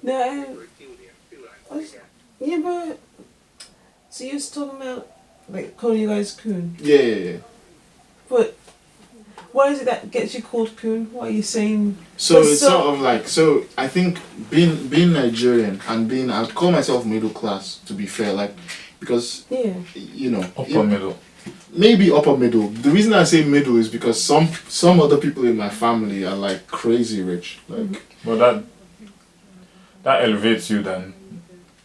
No, yeah, but so you was talking about like calling you guys coon, Yeah, yeah, yeah. but what is it that gets you called coon? What are you saying? So it's sort of like, so I think being Nigerian and being, I'd call myself middle class, to be fair, like, because Yeah. you know, Upper middle. maybe upper middle. The reason I say middle is because some other people in my family are like crazy rich, like. But that elevates you then,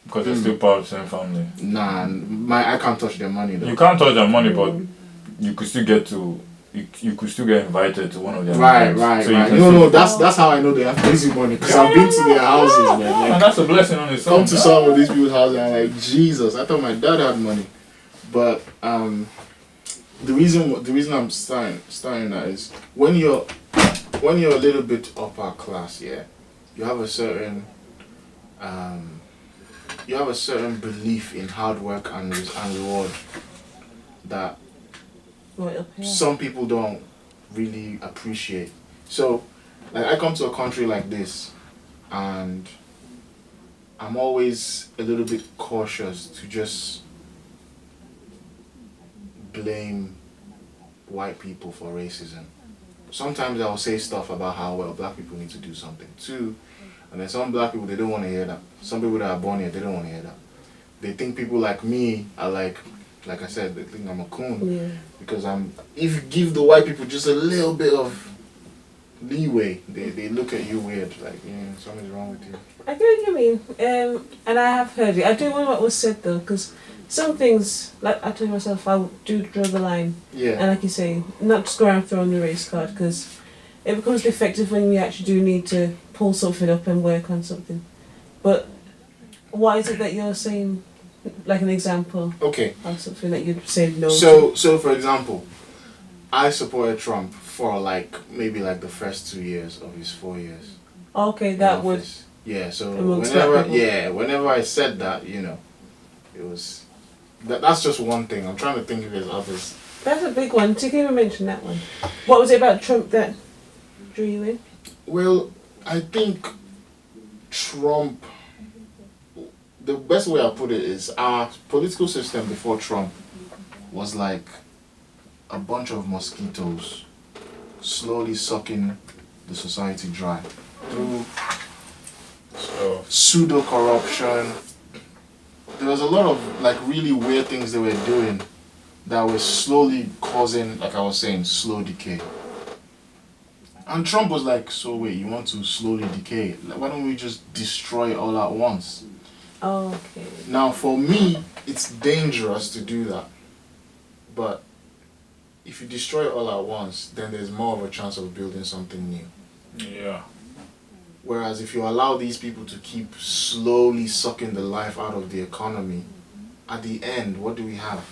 because you're still part of the same family. Nah, I can't touch their money though. You can't touch their money, but you could still get to. You could still get invited to one of their Right, events. right, So you right. can No, still- no, that's how I know they have crazy money, because I've been to their houses, man. And Like, that's a blessing on its own. come to some of these people's houses and I'm like, Jesus, I thought my dad had money. But the reason I'm starting that is when you're a little bit upper class, yeah, you have a certain belief in hard work and reward that Right, yeah. some people don't really appreciate. So, like, I come to a country like this, and I'm always a little bit cautious to just blame white people for racism. Sometimes I'll say stuff about how, well, black people need to do something too, and then some black people, they don't want to hear that. Some people that are born here, they don't want to hear that. They think people like me are like I said, they think I'm a coon. Yeah. Because if you give the white people just a little bit of leeway, they look at you weird, like, something's wrong with you. I get what you mean, and I have heard it. I do wonder what was said though, because some things, like I told myself, I do draw the line, Yeah. and like you say, not just go around throwing the race card, because it becomes defective when you actually do need to pull something up and work on something. But what is it that you're saying, like an example Okay. of something that you'd say no to? So for example, I supported Trump for maybe the first 2 years of his 4 years. Okay, in that would. office. Yeah. So Amongst black people. whenever I said that, it was that's just one thing. I'm trying to think if there's others. That's a big one. So you can even mention that one. What was it about Trump that drew you in? Well, I think Trump. The best way I put it is our political system before Trump was like a bunch of mosquitoes slowly sucking the society dry through pseudo corruption. There was a lot of really weird things they were doing that were slowly causing, like I was saying, slow decay. And Trump was like, so wait, you want to slowly decay? Like, why don't we just destroy it all at once? Okay. Now, for me, it's dangerous to do that. But if you destroy it all at once, then there's more of a chance of building something new. Yeah. Whereas if you allow these people to keep slowly sucking the life out of the economy, at the end, what do we have?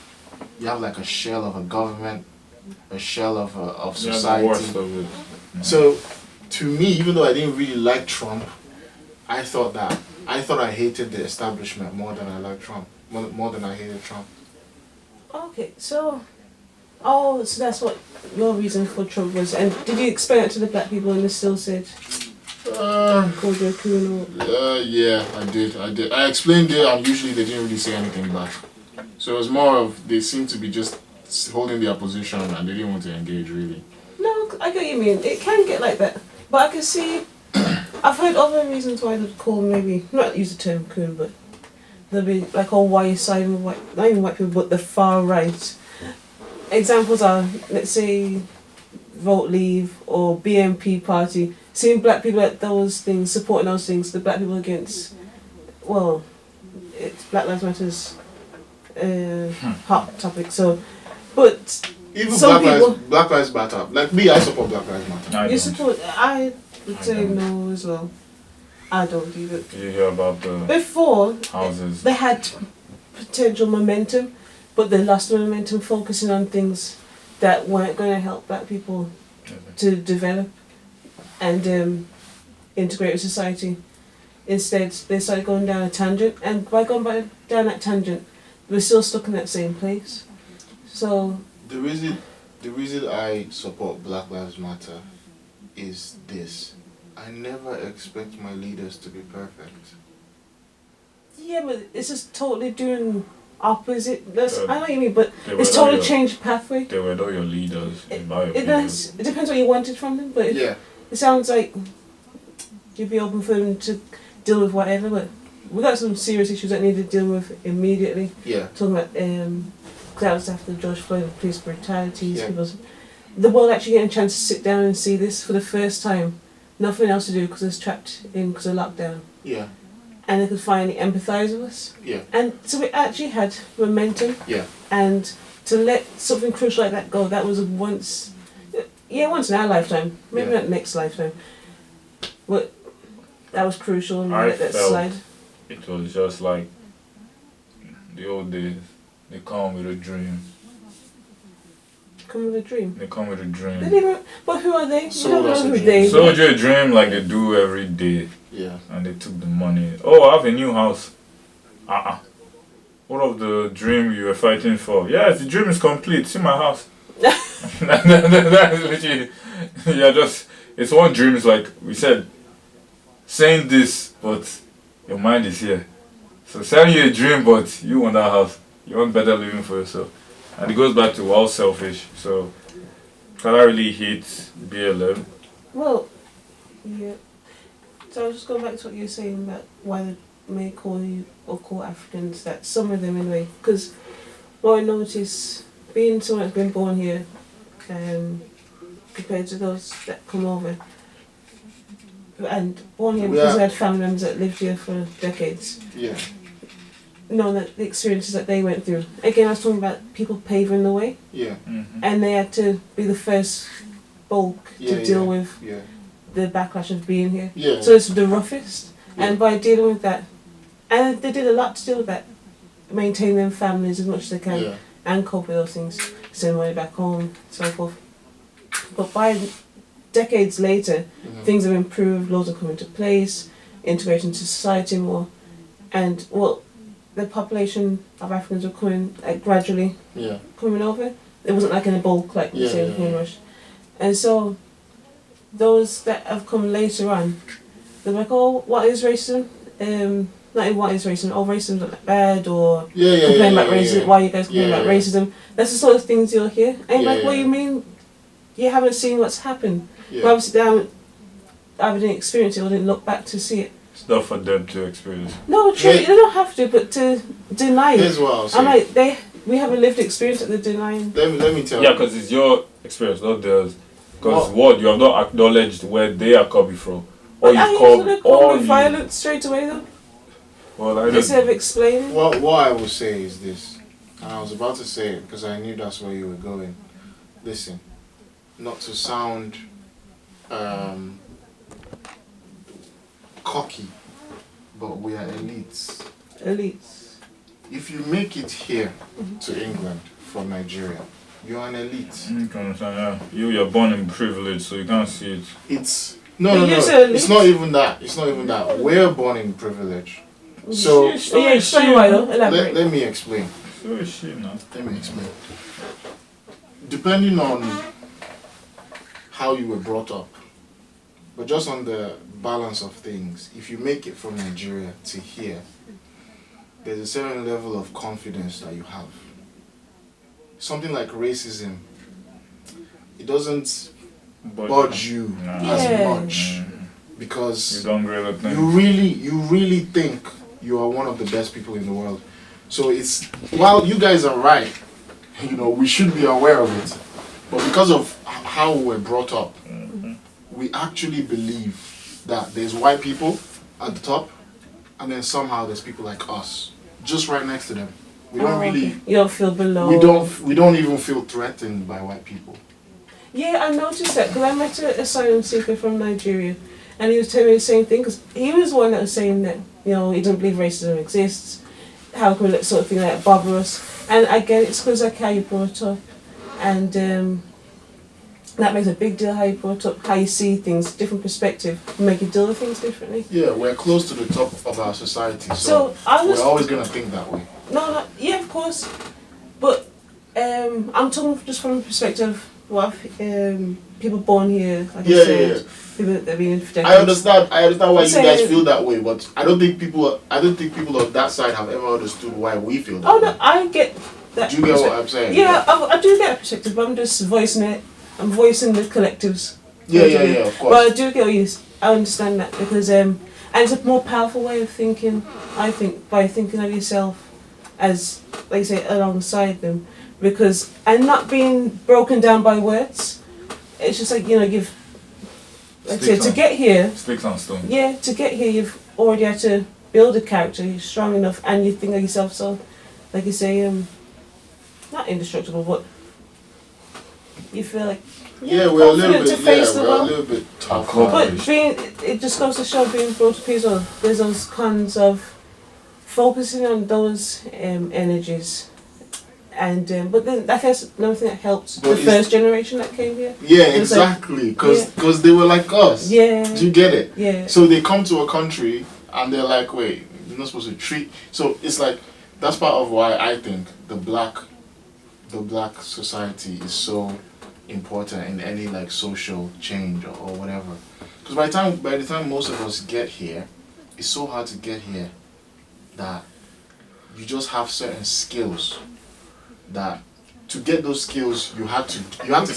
You have like a shell of a government, a shell of society. Yeah, the worst of it. So, to me, even though I didn't really like Trump, I thought I hated the establishment more than I liked Trump, more than I hated Trump. Okay, so that's what your reason for Trump was. And did you explain it to the black people and they still said called you a coon or? Yeah, I did. I explained it, and usually they didn't really say anything back. So it was more of they seemed to be just holding their position and they didn't want to engage really. No, I get what you mean. It can get like that, but I can see. I've heard other reasons why they'd call maybe not use the term coon, but they'll be like, oh, why are you siding with white, not even white people, but the far right. Examples are, let's say, Vote Leave or BNP Party. Seeing black people at those things, supporting those things, the black people against, well, it's Black Lives Matter's hot topic. So, but Even some Black Lives Matter. Like me, I support Black Lives Matter. you support. I would say no as well. I don't either. Did you hear about the Before, houses? they had potential momentum, but they lost the momentum focusing on things that weren't going to help black people to develop and integrate with society. Instead, they started going down a tangent, and by going down that tangent, we're still stuck in that same place. So The reason I support Black Lives Matter is this. I never expect my leaders to be perfect. Yeah, but it's just totally doing opposite. That's I know what you mean, but They were it's not totally your, changed pathway. they were not your leaders, in my It opinion. does. It depends what you wanted from them, but Yeah. it sounds like you'd be open for them to deal with whatever. But we got some serious issues that need to deal with immediately. Yeah. Talking about that was after George Floyd and police brutalities. Yeah. People's, the world actually getting a chance to sit down and see this for the first time. Nothing else to do because it's trapped in because of lockdown. Yeah. And they could finally empathise with us. Yeah. And so we actually had momentum. Yeah. And to let something crucial like that go, that was once in our lifetime. Maybe Yeah. not next lifetime. But that was crucial and we I let that felt slide. it was just like the old days. They come with a dream. Come with a dream. They come with a They dream. didn't even, but who are they? So we don't that's know a who dream. they Sold you a dream like they do every day, Yeah. and they took the money. Oh, I have a new house. What of the dream you were fighting for? Yes, the dream is complete. See my house. That is literally, it's one dream. It's like we said, saying this, but your mind is here. So selling you a dream, but you want that house. You want better living for yourself. And it goes back to we're all selfish. So can I really hate BLM? Well, yeah. So I was just going back to what you were saying about why they may call you or call Africans that, some of them anyway. Because what I notice, being someone that's been born here, compared to those that come over, and born here because they had family members that lived here for decades. Yeah. Know that the experiences that they went through. Again, I was talking about people paving the way, Yeah. Mm-hmm. and they had to be the first bulk to deal with Yeah. the backlash of being here. Yeah. So it's the roughest, Yeah. and by dealing with that, and they did a lot to deal with that, maintain their families as much as they can, Yeah. and cope with those things, send money back home, so forth. But by decades later, Mhm. things have improved, laws have come into place, integration into society more, and the population of Africans were coming gradually Yeah. coming over. It wasn't like in a bulk like we Yeah, say yeah, with Green yeah. Rush. And so those that have come later on, they're like, oh, what is racism? Not even what is racism, oh, racism's not bad, or Yeah. complain about racism, Yeah. why are you guys complaining about Yeah. racism? That's the sort of things you'll hear. And Yeah, like, what do yeah. you mean you haven't seen what's happened? Yeah. Well, obviously they haven't either didn't experience it or didn't look back to see it. It's not for them to experience. No, true, Yeah. you don't have to, but to deny Here's it. what I'll say. I'm like, we have a lived experience that they're denying. Let me tell Yeah, you. because it's your experience, not theirs. Because What? you have not acknowledged where they are coming from, or Are you've you called, gonna call or me you. violent straight away though? Well, I Instead of don't. explaining? What I will say is this, and I was about to say it because I knew that's where you were going. Listen, not to sound cocky, but we are elites. Elites. If you make it here to England from Nigeria, you're an elite. You can understand, yeah. You're born in privilege, so you can't see it. It's But no. you're so elite. It's not even that. It's not even that. We're born in privilege. So Yeah, explain why though. Elaborate. let me explain. So is she now. Let me explain. Depending on how you were brought up, but just on the balance of things, if you make it from Nigeria to here, there's a certain level of confidence that you have. Something like racism, it doesn't budge you Nah. as Yeah. much You because don't really think. you really think you are one of the best people in the world. So it's, while you guys are right, we should be aware of it, but because of how we're brought up, we actually believe that there's white people at the top, and then somehow there's people like us just right next to them. We don't really, Okay. You don't feel below. we don't even feel threatened by white people. Yeah, I noticed that because I met an asylum seeker from Nigeria, and he was telling me the same thing. Because he was the one that was saying that he doesn't believe racism exists. How can we let sort of thing like that bother us? And I get it's because like how you brought up, and that makes a big deal. How you brought up, how you see things, different perspective, make you deal with things differently. Yeah, we're close to the top of our society, So I was we're always gonna think that way. No, yeah, of course. But I'm talking just from the perspective of what people born here, like Yeah, I said, yeah. people that have been in for I decades. understand. I understand why I'm you guys saying- feel that way, but I don't think people. I don't think people on that side have ever understood why we feel that Oh way. no, I get that. Do you get what I'm saying? Yeah, I do get a perspective, but I'm just voicing it. I'm voicing the collectives. Yeah, yeah, yeah. Of But course. I do get what you. I understand that because and it's a more powerful way of thinking. I think by thinking of yourself as, like you say, alongside them, because and not being broken down by words. It's just like you've. Like I say, Sticks to on- get here, Sticks on stone. yeah, to get here, you've already had to build a character. You're strong enough, and you think of yourself. So, like you say, not indestructible, but you feel like Yeah, we're a little confident bit. to face the We're a world. little bit tough. Confident. But it just goes to show being brought to peace. There's those cons of focusing on those energies, and but then I guess another thing that helps But the it's- first generation that came here. Yeah, It's like- exactly. Because they were like us. Yeah, Do you get it? yeah, So they come to a country and they're like, wait, you're not supposed to treat. So it's like that's part of why I think the black society is so important in any like social change or whatever. Because by the time most of us get here, it's so hard to get here that you just have certain skills that to get those skills you have to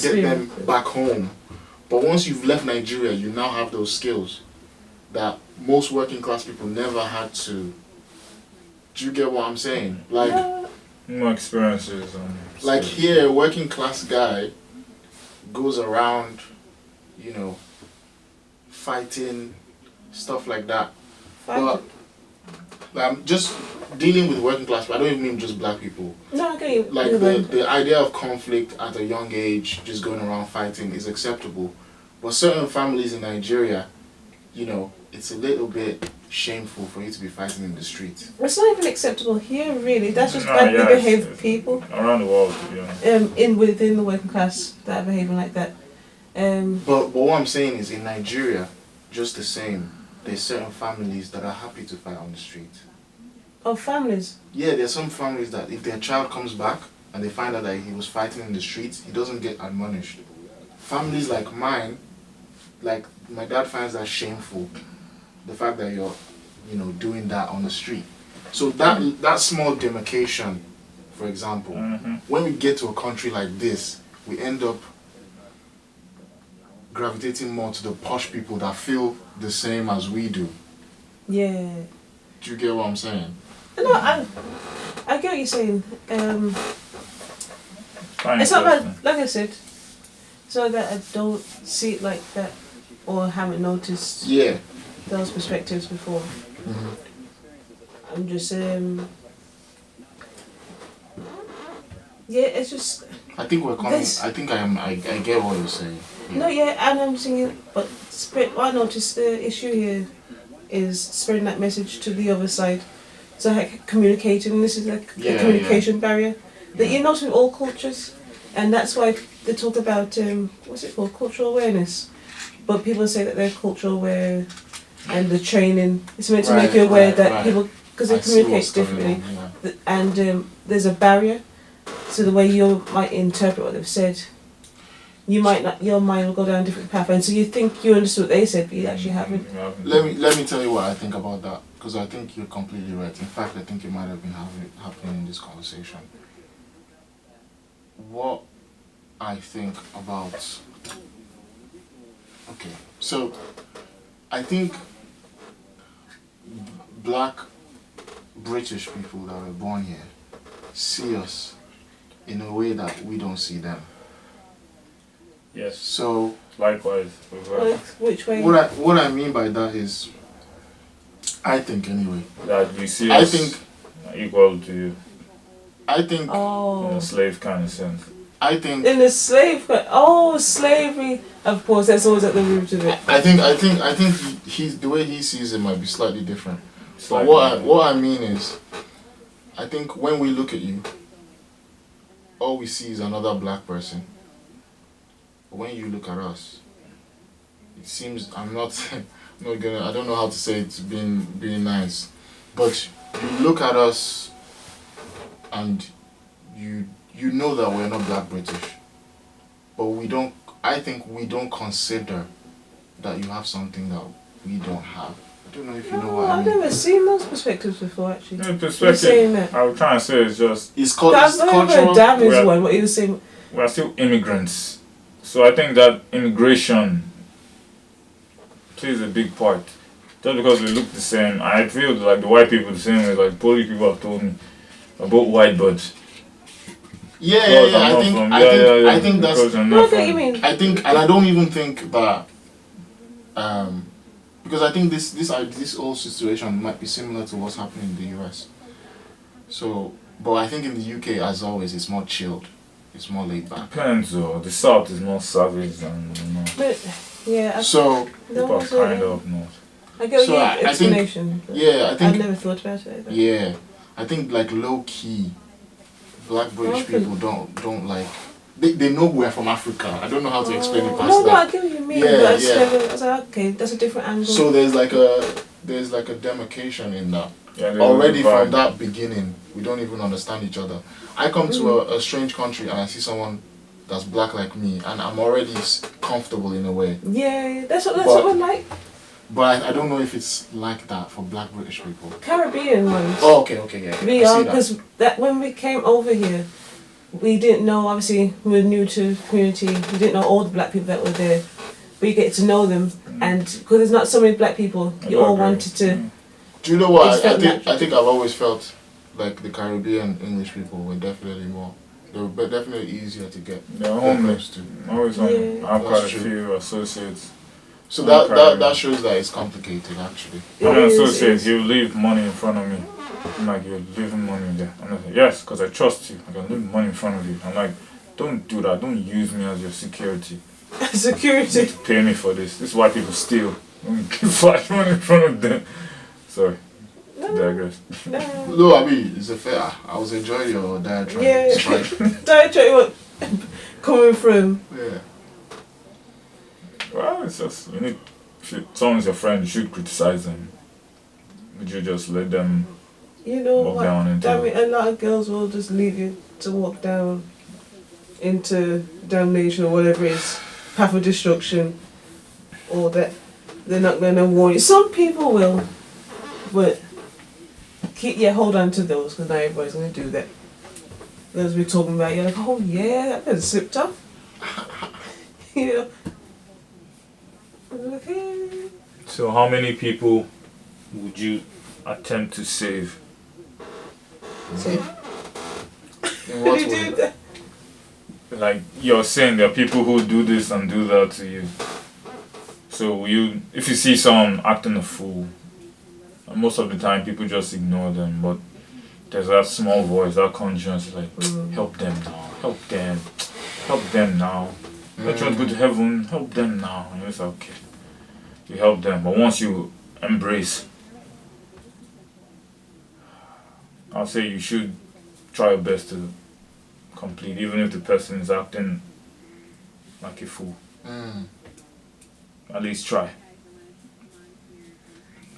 get them back home. But once you've left Nigeria, you now have those skills that most working class people never had to. Do you get what I'm saying? Like yeah. More experiences. like skills. here, a working class guy goes around, fighting, stuff like that. But I'm just dealing with working class people. I don't even mean just black people. No, I get you. Like You're right. the idea of conflict at a young age, just going around fighting is acceptable. But certain families in Nigeria, it's a little bit shameful for you to be fighting in the street. It's not even acceptable here, really. That's just No, badly yeah, behaved it's- people Around the world, to be honest. within the working class that are behaving like that. But what I'm saying is in Nigeria, just the same, there's certain families that are happy to fight on the street. Of families. Yeah, there's some families that if their child comes back and they find out that he was fighting in the streets, he doesn't get admonished. Families like mine, like my dad finds that shameful, the fact that you're, doing that on the street. So that small demarcation, for example, when we get to a country like this, we end up gravitating more to the posh people that feel the same as we do. Yeah. Do you get what I'm saying? No, I get what you're saying. Fine It's not question. bad, like I said, so that I don't see it like that or haven't noticed Yeah. those perspectives before. I'm just yeah, it's just I think we're coming. This- I think I get what you're saying. Yeah. no, yeah, and I'm thinking, but what I noticed the issue here is spreading that message to the other side. So like communicating, this is like Yeah, a communication barrier that you notice with all cultures, and that's why they talk about what's it called, cultural awareness. But people say that they're cultural aware, and the training is meant to make you aware that right. people, because they I see communicate what's going differently, on, yeah. and there's a barrier. So the way you might interpret what they've said, you might not, your mind will go down a different path, and so you think you understood what they said, but you actually haven't. You haven't. Let me tell you what I think about that, because I think you're completely right. In fact, I think it might have been happening in this conversation. What I think about. Okay, so I think black British people that were born here see us in a way that we don't see them. Yes. So Likewise. With Like, which way? what I mean by that is, I think anyway. that you see I us think equal to you I think in Oh. a slave kind of sense. I think In the slavery. Of course, that's always at the root of it. I think he's the way he sees it might be slightly different. It's But like, what I mean is, I think when we look at you, all we see is another black person. But when you look at us, it seems I'm not I don't know how to say it being nice, but you look at us and you know that we're not black British. but we don't. I think we don't consider that you have something that we don't have. I don't know if you know No, what I I've mean. never seen those perspectives before, actually. The You're perspective saying that. I was trying to say is just It's called I've it's never heard cultural. David's Well- one, what he was saying. we are still immigrants. So I think that immigration plays a big part. Just because we look the same, I feel like the white people the same way. Like Polish people have told me about white birds. Yeah, Because I'm I not think from- I yeah, think yeah, yeah, I think that's. because I'm No, not I get what you from- mean. I think, and I don't even think that, because I think this whole situation might be similar to what's happening in the US. So, but I think in the UK, as always, it's more chilled, it's more laid back. Depends though. The south is more savage than the north. But, yeah, So People are kind of north. I get So your I think- explanation. but yeah, I I've think never thought about it either. yeah, I think like low key, Black British Okay. people don't like. They know we're from Africa. I don't know how to explain it past No, that. I get what you mean. Yeah, but I just yeah. never. I was like, okay, that's a different angle. So there's like a demarcation in that. Yeah, there's Already a vibe. from that beginning, we don't even understand each other. I come to a strange country and I see someone that's black like me, and I'm already comfortable in a way. yeah, that's what But- I'm like. But I don't know if it's like that for Black British people. Caribbean ones. Oh, okay, yeah. We I are see that. because that when we came over here, we didn't know. Obviously, we were new to the community. We didn't know all the black people that were there. But you get to know them, and because there's not so many black people, you all wanted to. Do you know what? It's felt natural. I think I've always felt like the Caribbean English people were definitely more. They were definitely easier to get They're close homeless. to. Always on. Yeah. I have That's quite a true. few associates. So Okay. that shows that it's complicated actually. It An is, associate, it is. he'll leave money in front of me. I'm like, you're leaving money there. I'm like, yes, because I trust you. I can leave money in front of you. I'm like, don't do that. Don't use me as your security. Security. Pay me for this. This is why people steal. Don't flash money in front of them. Sorry, digress. No. No, I mean it's a fair. I was enjoying your diatribe. Yeah. It's fine. Don't tell you what coming from. Yeah. Well, it's just, you need, if someone's your friend, you should criticize them. Would you just let them You know walk what? down into Damn it, a lot of girls will just leave you to walk down into damnation or whatever it is, path of destruction, or that they're not going to warn you. Some people will, but hold on to those because not everybody's going to do that. Those we're talking about, you're like, oh yeah, that person slipped off. You know. Okay. So how many people would you attempt to save? So, In how what do you way? do that? Like you're saying, there are people who do this and do that to you. So you, if you see someone acting a fool, and most of the time people just ignore them, but there's that small voice, that conscience, like, help them now, help them now. Don't you want to go to heaven? Help them now. And it's okay. You help them, but once you embrace, I'll say you should try your best to complete, even if the person is acting like a fool. Mm, At least try.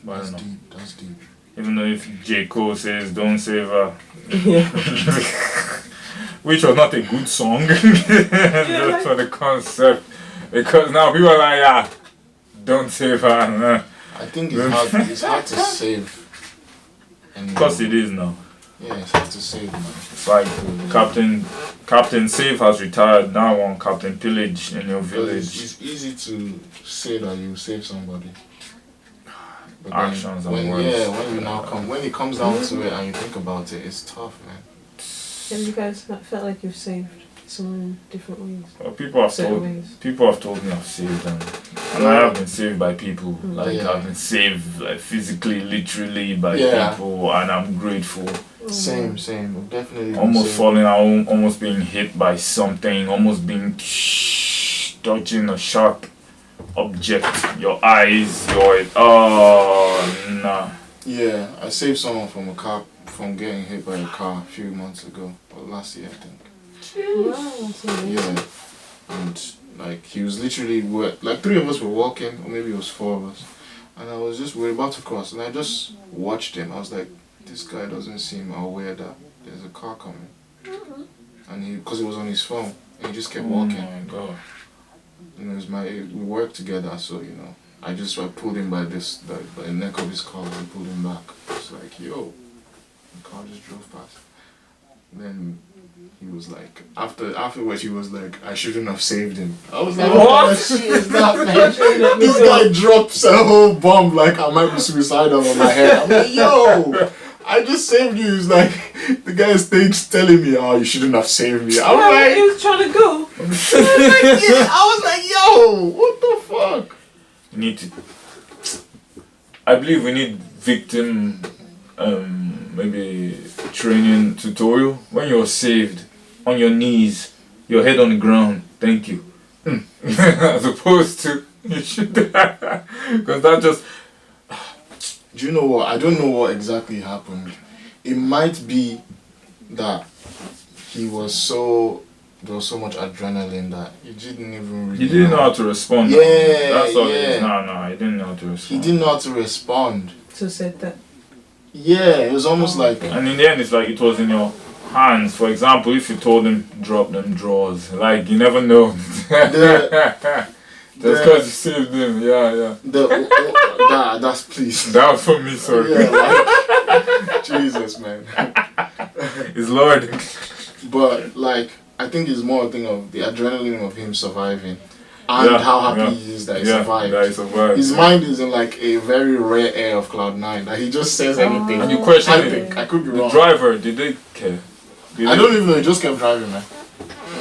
But I that's don't know. deep. That's deep. Even though if J. Cole says don't save her, Yeah. which was not a good song, just for the concept. Because now people are like, yeah, don't save her. I think it's hard. It's hard to save. And Because it is now. yeah, it's hard to save, man. It's like Captain Save has retired. Now I want Captain Pillage in your Because village. it's easy to say that you save somebody. But Actions and when, words. yeah, when it comes down to it and you think about it, it's tough, man. Have you guys not felt like you've saved someone in different ways? Well, Certain ways. people have told me I've saved them, and I have been saved by people. Like Yeah. I've been saved, like physically, literally by Yeah. people, and I'm grateful. Same. I've definitely been Almost saved. falling out, almost being hit by something, almost being dodging a sharp object. Your eyes, nah. Yeah, I saved someone from getting hit by a car a few months ago, or last year, I think. Wow, that's amazing. Yeah, and like he was literally like 3 of us were walking, or maybe it was 4 of us, and we were about to cross, and I just watched him. I was like, this guy doesn't seem aware that there's a car coming, and because it was on his phone, and he just kept Oh walking. my god. And it was we worked together, so I pulled him by the neck of his collar and pulled him back. It's like, yo, the car just drove past. Then he was like, afterwards he was like, I shouldn't have saved him. I was like, what kind of shit is that, man? This guy drops a whole bomb like I might be suicidal on my head. I'm like, yo, I just saved you. He's like, the guy stage telling me, oh, you shouldn't have saved me. I was like, he was trying to go. I was like, yo, what the fuck? You need to. I believe we need victim, maybe training tutorial. When you're saved, on your knees, your head on the ground, thank you. As opposed to, you should. Because that just. Do you know what? I don't know what exactly happened. It might be that there was so much adrenaline that he didn't even really He didn't know how to respond. Yeah, That's all yeah. it is. No, he didn't know how to respond. He didn't know how to respond. So said that. Yeah, it was almost like... And in the end, it's like it was in your hands. For example, if you told him, drop them drawers. Like, you never know. Just because you saved him. Yeah. That's please. That was for me, sorry. Yeah, like, Jesus, man. It's Lord. But, like, I think it's more a thing of the adrenaline of him surviving. And how happy he is that he survived. That he survived. His mind is in like a very rare air of cloud 9 that he just says anything. And you question I it. think I could be The wrong. driver, did they care? I don't even know. He just kept driving, man.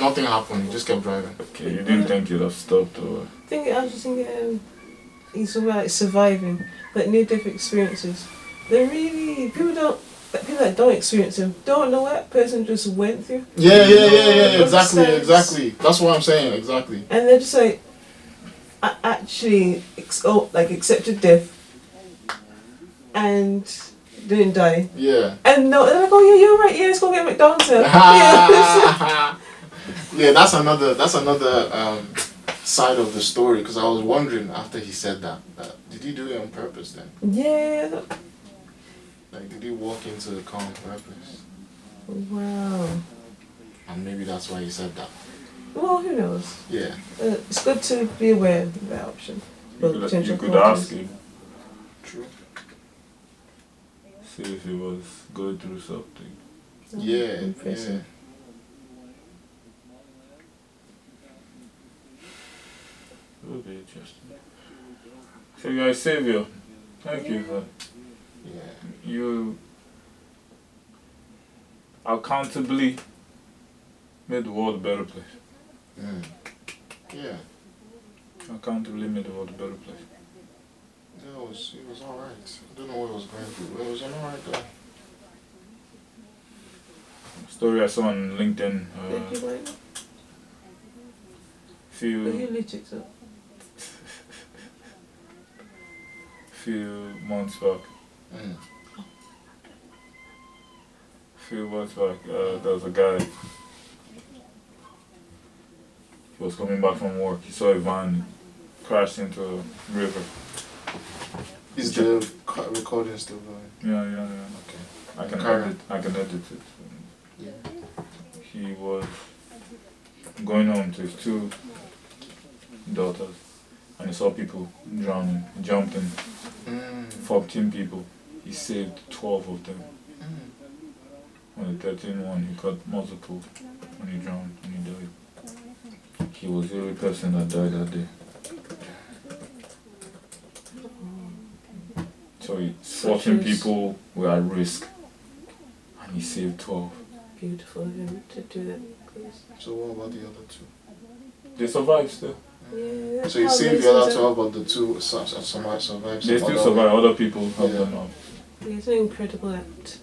Nothing happened. He just kept driving. Okay, you didn't think you'd have stopped or... I was just thinking, he's talking about like surviving, like near-death experiences. They're really people that don't experience them don't know what that person just went through. Yeah. Exactly. That's what I'm saying. Exactly. And they're just like, I actually accepted death and didn't die. Yeah. And no, they're like, oh yeah, you're right. Yeah, let's go get McDonald's now. Yeah, that's another side of the story, because I was wondering after he said that did he do it on purpose then? Yeah. Like, did he walk into the car on purpose? Wow. And maybe that's why he said that. Well, who knows? Yeah. It's good to be aware of that option. You could ask him. True. See if he was going through something. Yeah. Impressive. It would be interesting. So you are a savior. Thank you for you accountably made the world a better place. Yeah. Accountably made the world a better place. Yeah, it was alright. I don't know what it was going through, but it was an alright guy. Story I saw on LinkedIn. Did you like that? Few months back. Few months back, there was a guy. He was coming back from work. He saw a van crash into a river. Is the recording still going? Yeah. Okay. I can edit it. Yeah. He was going home to his 2 daughters, and he saw people drowning. He jumped in. 14 people. He saved 12 of them. On the 13th one, he got multiple when he drowned and he died. He was the only person that died that day. So 14 people were at risk, and he saved 12. Beautiful of him to do that, please. So what about the other 2? They survived still. Yeah, so you saved the other 12, but the 2 survived. They still survive. Other people helped them out. Yeah, it's an incredible act.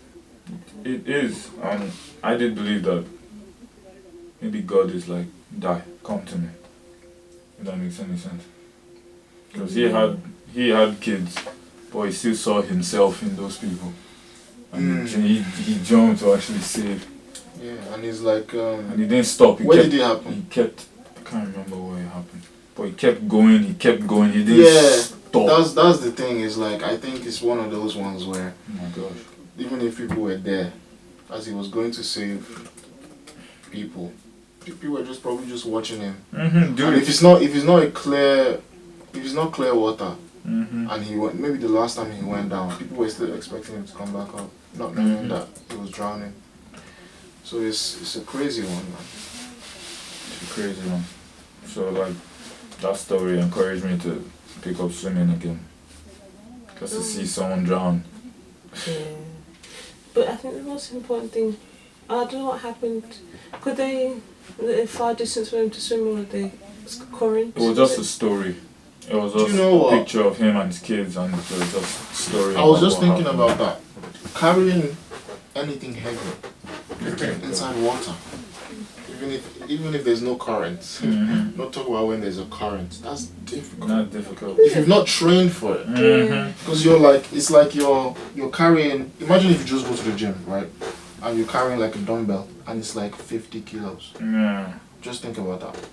It is, and I did believe that maybe God is like, die, come to me. If that makes any sense. Because he had kids, but he still saw himself in those people. And he jumped to actually save. Yeah, and he's like... and he didn't stop. Where did it happen? He kept... I can't remember where it happened. But he kept going, he didn't stop. That's the thing, is like, I think it's one of those ones where... Oh my gosh. Even if people were there, as he was going to save people, people were just probably just watching him. Do And it. if it's not clear water, and he went, maybe the last time he went down, people were still expecting him to come back up, not knowing that he was drowning. So it's a crazy one, man. It's a crazy one. So like that story encouraged me to pick up swimming again. Just to see someone drown. Yeah. But I think the most important thing, I don't know what happened. Could they, a far distance for them to swim, or they current? It was just a story. It was just you know a what? picture of him and his kids, and it was just a story. I was about just what thinking happened. about that. Carrying anything heavy inside water, even if there's no current, not talk about when there's a current. That's difficult. Not difficult. If you've not trained for it, because it's like you're carrying. Imagine if you just go to the gym, right, and you're carrying like a dumbbell, and it's like 50 kilos. Yeah. Just think about that,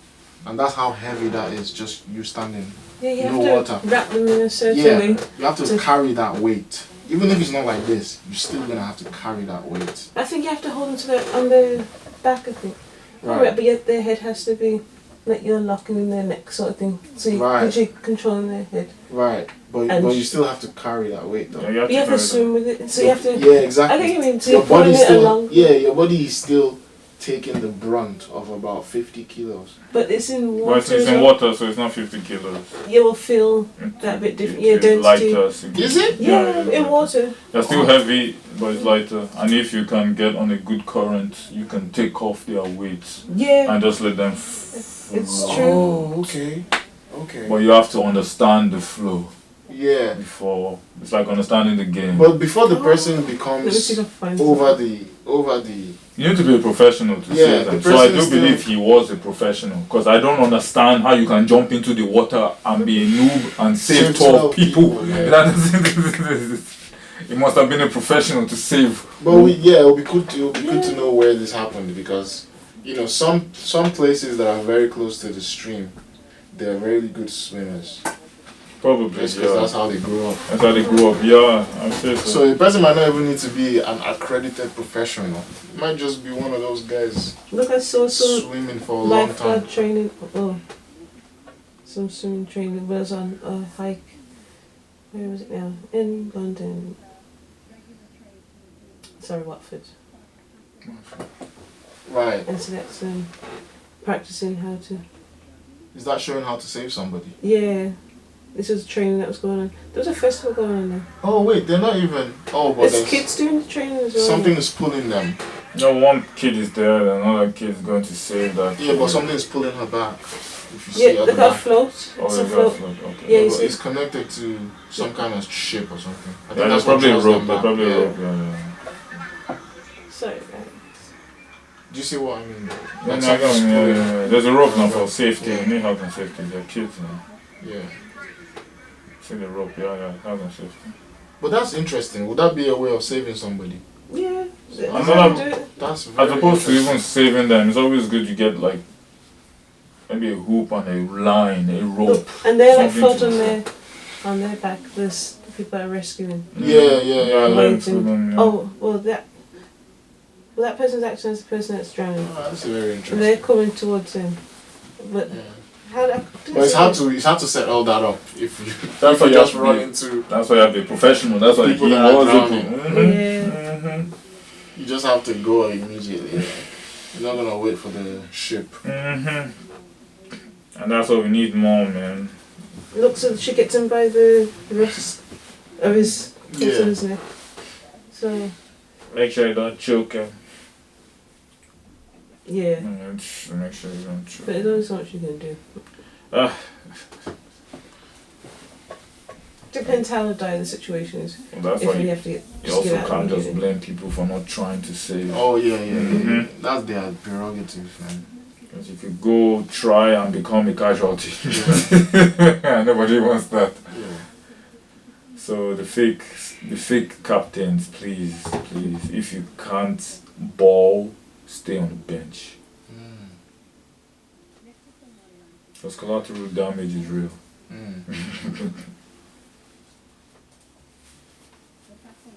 and that's how heavy that is. Just you standing. Yeah, you No have to water. wrap them in a certain Yeah, way. you have to carry that weight. Even if it's not like this, you're still gonna have to carry that weight. I think you have to hold them to on the back, I think. Right. But yet their head has to be like you're locking in their neck sort of thing. So you're actually controlling their head. Right. But you still have to carry that weight though. Yeah, You have to swim with it. So you have to. Yeah, exactly. I think you mean so Your you're pulling body's it still along. your body is still taking the brunt of about 50 kilos. But it's in water. But it's as in well. water, so it's not 50 kilos. You will feel that bit different. Yeah, It's density. lighter. So Is it? Yeah, it's in lighter. water. They're still heavy, but it's lighter. And if you can get on a good current, you can take off their weights Yeah, and just let them it's flow. true. Oh, okay. Okay. But you have to understand the flow Yeah. before. It's like understanding the game. But before the person Let me see becomes if I can find over something. the You need to be a professional to Yeah, say the that. So I person do is still- believe he was a professional, because I don't understand how you can jump into the water and be a noob and save Save 12 12 people. people, yeah. That doesn't- he must have been a professional to save. But it would be good to know where this happened, because some places that are very close to the stream, they're really good swimmers. Probably, Just because yeah. that's how they grew up. That's how they grew up. Yeah, I'd say so. So the person might not even need to be an accredited professional. It might just be one of those guys Look, I saw some swimming for a long time. lifeguard training. Oh, some swimming training. But I was on a hike. Where was it now? In London. Sorry, Watford. Right. And so that's practicing how to. Is that showing how to save somebody? Yeah, this was training that was going on. There was a festival going on there. Oh wait, they're not even. Oh, but There's there's kids doing the training as well. something is pulling them. No, one kid is there, and another kid is going to save that. Yeah, but something is pulling her back. If you see Yeah, at look the how back. float. Oh, It's yeah, a float. okay. Yeah, you But see. it's connected to some kind of ship or something. I think Yeah, there's that's what probably a draws rope. them There's back. probably Yeah. a rope. Yeah. Sorry, right. Do you see what I mean? Yeah, Like no, I got something's it, yeah, pulling- yeah. There's a rope now for safety. Yeah. You need health and safety. They're kids now. Yeah. See the rope, yeah, health and safety. But that's interesting. Would that be a way of saving somebody? Yeah, that's Another- how you do it. That's very As opposed to even interesting. saving them, it's always good you get like maybe a hoop and a line, a rope. And they're like Something float to- on their back. There's the people that are rescuing. Yeah. learn through them, yeah. Oh, well that person's acting as the person that's drowning. Oh, that's very And they're interesting. coming towards him. But Yeah. how that? But it's hard to set all that up if you That's why you just have to run be- into. That's why you have to be professional. That's why People he that are was a drowning. Yeah. You just have to go immediately. You're not gonna wait for the ship. And that's what we need more, man. Look, so she gets him by the wrist of his cousin's neck. So Make sure you don't choke him. yeah, Make sure you don't choke. but there's only so much you can do. Ah. Depends how dire the situation is. Well, that's If why you you have to get, You just get also out can't just immediately. blame people for not trying to save. Oh yeah. Mhm. That's their prerogative, man. Because if you go try and become a casualty, nobody wants that. Yeah. So the fake captains, please, if you can't ball, stay on the bench. Mm. Because collateral damage is real. Mm.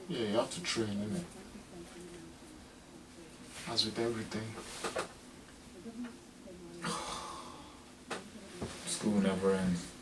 Yeah, you have to train, innit? As with everything. School never ends.